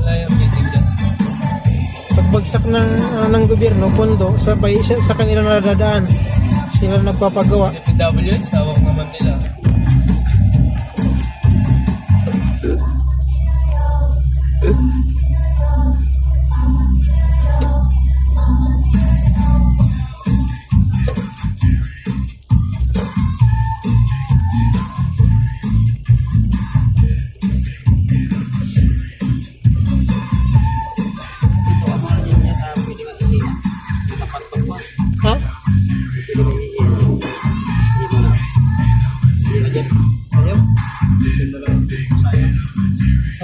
Wala yung bidding dyan. Pagbagsak ng gobyerno, pondo, sa kanila nadadaan. Sila nagpapagawa. Si PW, sawak naman nila. Ha?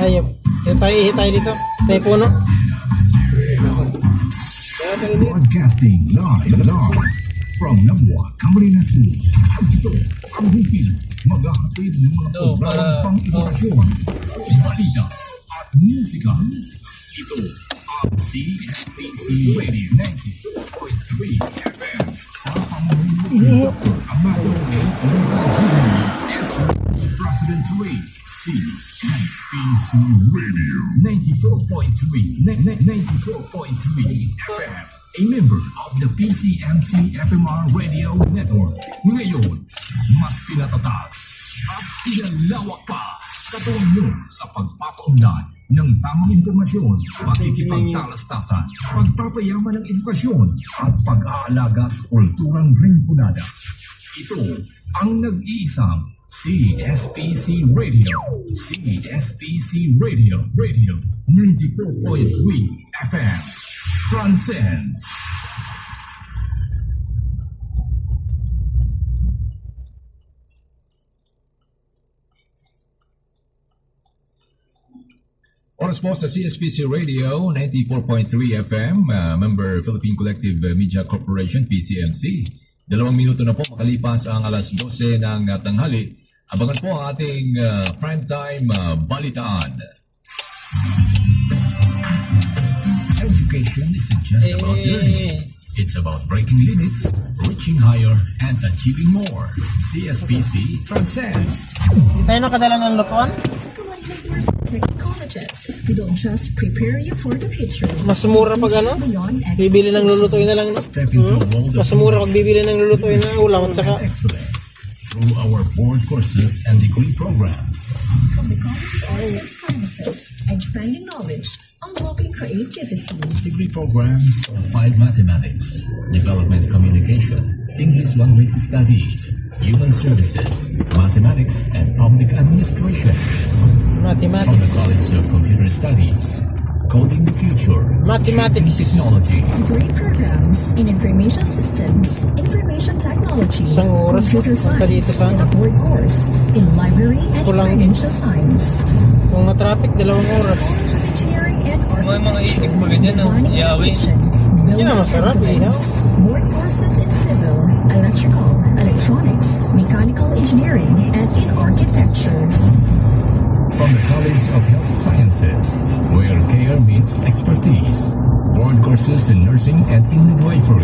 Ayop. Tayo dito. Tayo puno. Broadcasting live from Nabwa, Camarines Sur. Ito ang hupil. Maghahatid ng mga Ito, programang pang-edukasyon, balita at musika. Ito ang CSPC Radio 92.3 FM sa pamumuno ni Dr. Amado A. S. President Way. CSPC Radio 94.3 FM, a member of the PCMC FMR Radio Network. Ngayon, mas pinatatag at pinalawak pa katuwang nyo sa pagpapaunlad ng tamang impormasyon, pakikipagtalastasan, pagpapayaman ng edukasyon at pag-aalaga sa kulturang ringkunada. Ito ang nag-iisang CSPC Radio. CSPC Radio. Radio 94.3 FM. Transcends. Oras po sa CSPC Radio 94.3 FM, member Philippine Collective Media Corporation, PCMC. 2 minuto na po makalipas ang alas 12 ng tanghali. Abangan po ang ating primetime balitaan. Education isn't just about learning. It's about breaking limits, reaching higher, and achieving more. CSPC transcends. Hindi tayo nakadala ng lutuan. Tech colleges. We don't just prepare you for the future. Mas mura pag ano? Bibili ng lulutuin na lang. No? Step into a world of Mas mura pag bibili ng lulutuin na ulam at saka excellence through our board courses and degree programs. From the College of Arts and Sciences, expanding knowledge, unlocking creativity. Degree programs applied mathematics, development communication, English language studies, human services, mathematics, and public administration. From mathematics. the College of Computer Studies, coding the future, Mathematics. shaping technology. Degree programs in information systems, information technology, Isang oras computer punta dito science, sa and a board course in library and Kulang. information science. Kung na-traffic, 2 oras. College of Engineering and May mga Architecture, itik pa ganyan, no? Design and Yawi. Education, Yun Building ang masarap, Excellence, board courses in civil, electrical, electronics, mechanical engineering, and in architecture. From the College of Health Sciences, where care meets expertise, board courses in nursing and in midwifery,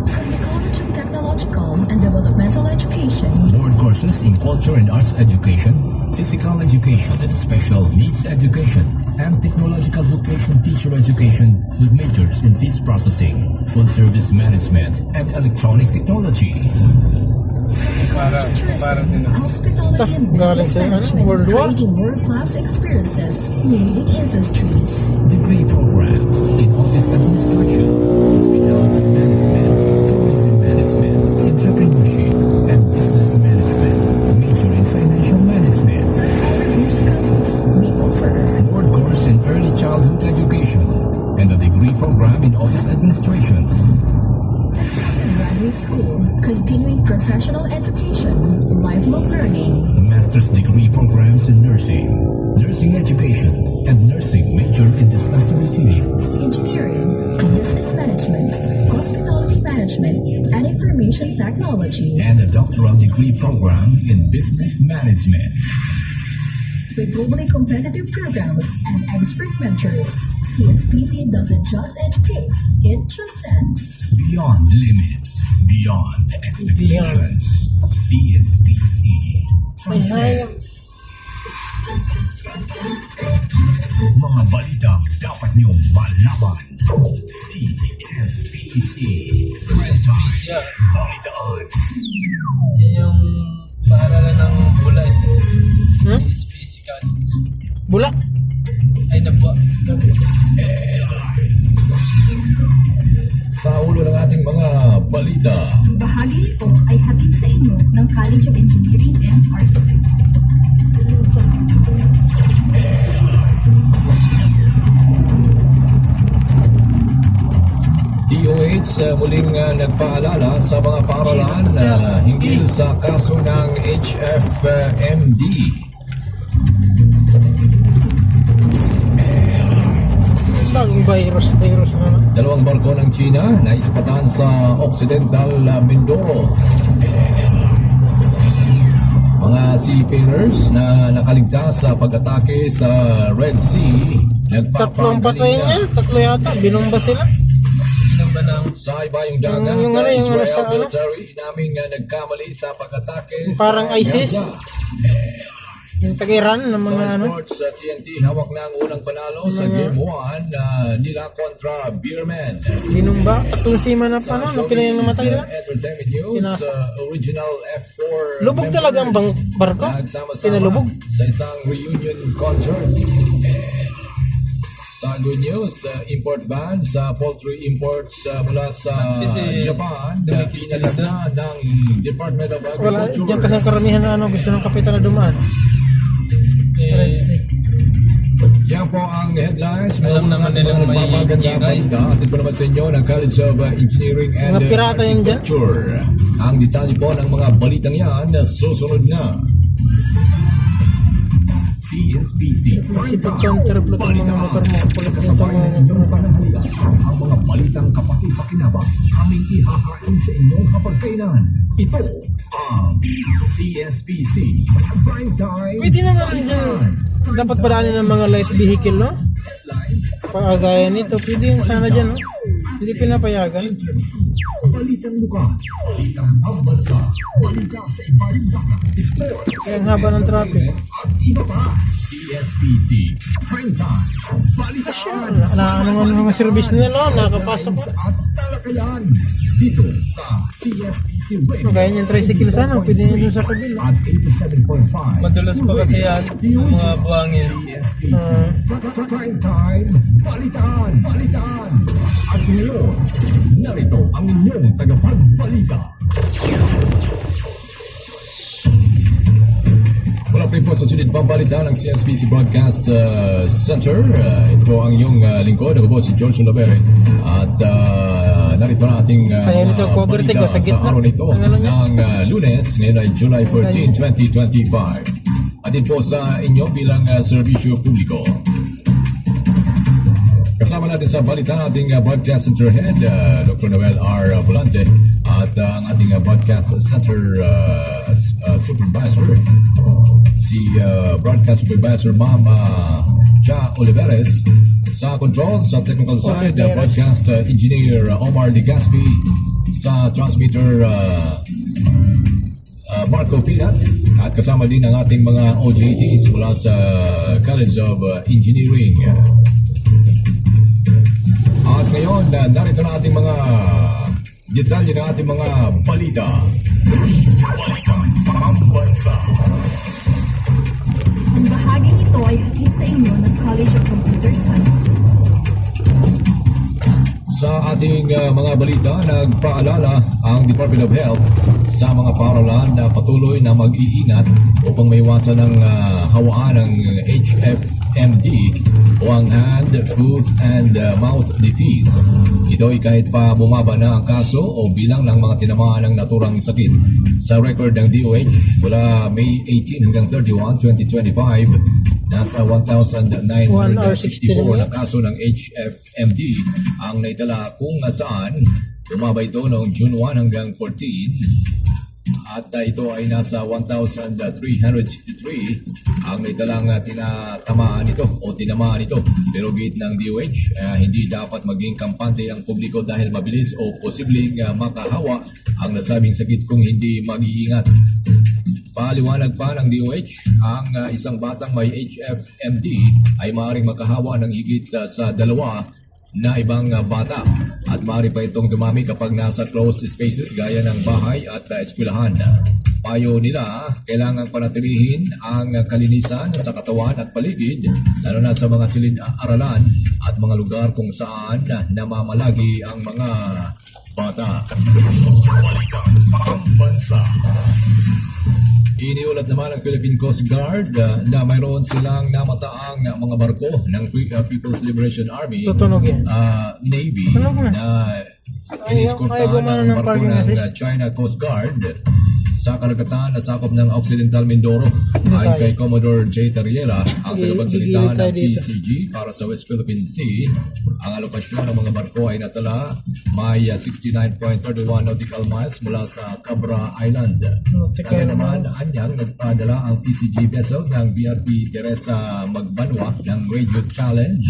From the College of Technological and Developmental Education, board courses in culture and arts education, physical education and special needs education, and technological vocation teacher education with majors in fees processing, food service management, and electronic technology. tourism, hospitality and business management, creating world-class experiences in leading industries. Degree programs in office administration, hospitality management, tourism management, entrepreneurship, and business management, major in financial management. Our Boost Campus, we offer Board course in early childhood education, and a degree program in office administration. graduate school, continuing professional education, lifelong learning, Master's degree programs in nursing, nursing education, and nursing major in disaster resilience. engineering, business management, hospitality management, and information technology. And a doctoral degree program in business management. With globally competitive programs and expert mentors, CSPC doesn't just educate, it transcends. Beyond limits, beyond expectations. CSPC transcends. Mga balitang dapat niyong malaman. CSPC Primetime Balitaan. Yan yung paaralan ng bulay. Hmm? SPC College. Bula. Ay, nabwa. Sa ulo ng ating mga balita. Bahagi nito ay hatid sa inyo ng College of Engineering and Architecture. DOH muling nagpaalala sa mga paaralan hinggil sa kaso ng HFMD. Bagong virus na. 2 barko ng China na ispatan sa Occidental Mindoro. Mga seafarers na nakaligtas sa pag-atake sa Red Sea, Tatlong patay nagpapagaling yan. Tatlo yata. Binumba sila. Ilan ba ng sa ibayong dagat. Yung ano, yung ano Israel sa ano? military inaming nagkamali sa pag-atake Parang sa ISIS. Gaza. Yung tagiran ng mga Sa ano. sports, TNT hawak na ang unang panalo sa Game 1 nila kontra Beerman. Binumba. Tatlong sima na pa no. Napila yung namatay na. Entertainment News, Pinasa. original F4 Lubog member talaga ang barko. nagsama-sama Pinalubog. sa isang reunion concert. Sa good news, import ban sa poultry imports mula sa Japan, inalis na ng Department of Wala, Agriculture. dyan kasi ang karamihan na gusto ng kapitan na dumaan. Red Sea. Yan po ang headlines. Alam naman nilang may magpapagandang giray. balita. Atin po naman sa inyo ng College of Engineering and Mga pirata yan dyan. Architecture. Ang detalye po ng mga balitang yan na susunod na. CSBC. Si pag-counterplot ang mga motor mo. Kulit mo Kasabay itong ng inyong panahalian ang mga balitang kapaki-pakinabang aming ihahain sa inyong kapagkainan. Ito ang CSBC Prime Time. Pwede naman dyan. Dapat padaanin ng mga light vehicle, no? Pagagaya nito, pwede yung sana dyan, no? Hindi pinapayagan. Balitang lugar, balitang pambansa, balita sa ibaling dagat, sport, Kaya ang haba ng traffic. at iba pa. CSBC Prime Time. Balitaan. Na ano mga service nila, no? Nakapasok. At talakayan dito sa CSBC Radio. Kaya niyan tricycle sana, pwede niya dun sa kabila. At 87.5. Madulas pa kasi yan, ang mga buhangin. CSBC Prime Time. Balitaan. Balitaan. At ngayon, narito ang inyong tagapagbalita. Wala po po sa sunod pambalita ng CSBC Broadcast Center. Ito po ang iyong lingkod. Ako po si George Lavere. At narito na ating Kaya nito, mga cover balita take ko sa sa gitna. araw nito Ang ano niya? ng Lunes, ngayon ay July 14, 2025. At din po sa inyo bilang serbisyo publiko. Kasama natin sa balita ating Broadcast Center Head, Dr. Noel R. Volante, at ang ating Broadcast Center Supervisor, si Broadcast Supervisor Ma'am Cha Oliveres. Sa control, sa technical side, Broadcast Engineer Omar Ligaspi. Sa transmitter, Marco Pinat. At kasama din ang ating mga OJTs mula sa College of Engineering. At ngayon, narito na ating mga detalye ng ating mga balita. Balitang Pambansa. Ang bahaging ito ay hatid sa inyo ng College of Computer Studies. Sa ating mga balita, nagpaalala ang Department of Health sa mga paaralan na patuloy na mag-iingat upang maiwasan ang hawaan ng HFMD o ang Hand, Foot, and Mouth Disease. Ito ay kahit pa bumaba na ang kaso o bilang ng mga tinamaan ng naturang sakit. Sa record ng DOH, mula May 18 hanggang 31, 2025, nasa 1,964 na kaso ng HFMD ang naitala kung saan bumaba ito noong June 1 hanggang 14 at ito ay nasa 1,363 ang naitalang tinatamaan ito o tinamaan ito. Pero gate ng DOH, hindi dapat maging kampante ang publiko dahil mabilis o posibleng makahawa ang nasabing sakit kung hindi mag-iingat. Paliwanag pa ng DOH, ang isang batang may HFMD ay maaaring makahawa ng higit sa 2 na ibang bata at maaari pa itong dumami kapag nasa closed spaces gaya ng bahay at eskwelahan. Payo nila, kailangang panatilihin ang kalinisan sa katawan at paligid, lalo na sa mga silid-aralan at mga lugar kung saan namamalagi ang mga bata. Balitang Pambansa. Iniulat naman ng Philippine Coast Guard na mayroon silang namataang mga barko ng People's Liberation Army, Tutunog yan. Navy, Tutunog na. na Ay, iniskortahan gumana ng ng barko parking ng assist. China Coast Guard sa karagatan na sakop ng Occidental Mindoro. Ayon tayo. kay Commodore J. Tariela, ang tagapagsalita Gigilid tayo ng dito. PCG para sa West Philippine Sea, ang alokasyon ng mga barko ay natala may 69.31 nautical miles mula sa Cabra Island. Kaya naman, anyang nagpadala ang PCG vessel ng BRP Teresa Magbanwa ng Radio Challenge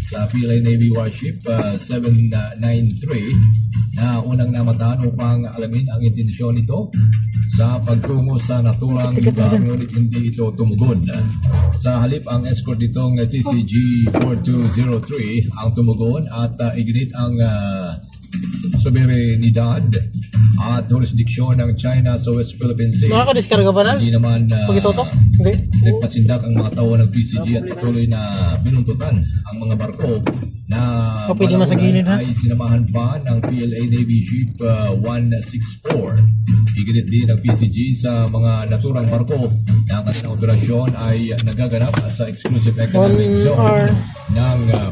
sa Philippine Navy Warship 793 na unang namataan upang alamin ang intensyon nito sa pagtungo sa naturang lugar, ngunit hindi ito tumugon. Sa halip, ang escort nitong CCG 4203 ang tumugon at iginit ang soberenidad at jurisdiksyon ng China sa West Philippine Sea. Makakadiskarga ba na? Hindi naman Pag itoto? Hindi. nagpasindak ang mga tao ng PCG at patuloy na binuntutan ang mga barko na O, pwede man sa gilid, ha? ay sinamahan pa ng PLA Navy Ship 164. Iginit din ng PCG sa mga naturang barko na ang kanilang operasyon ay nagaganap sa exclusive economic 1 zone hour. ng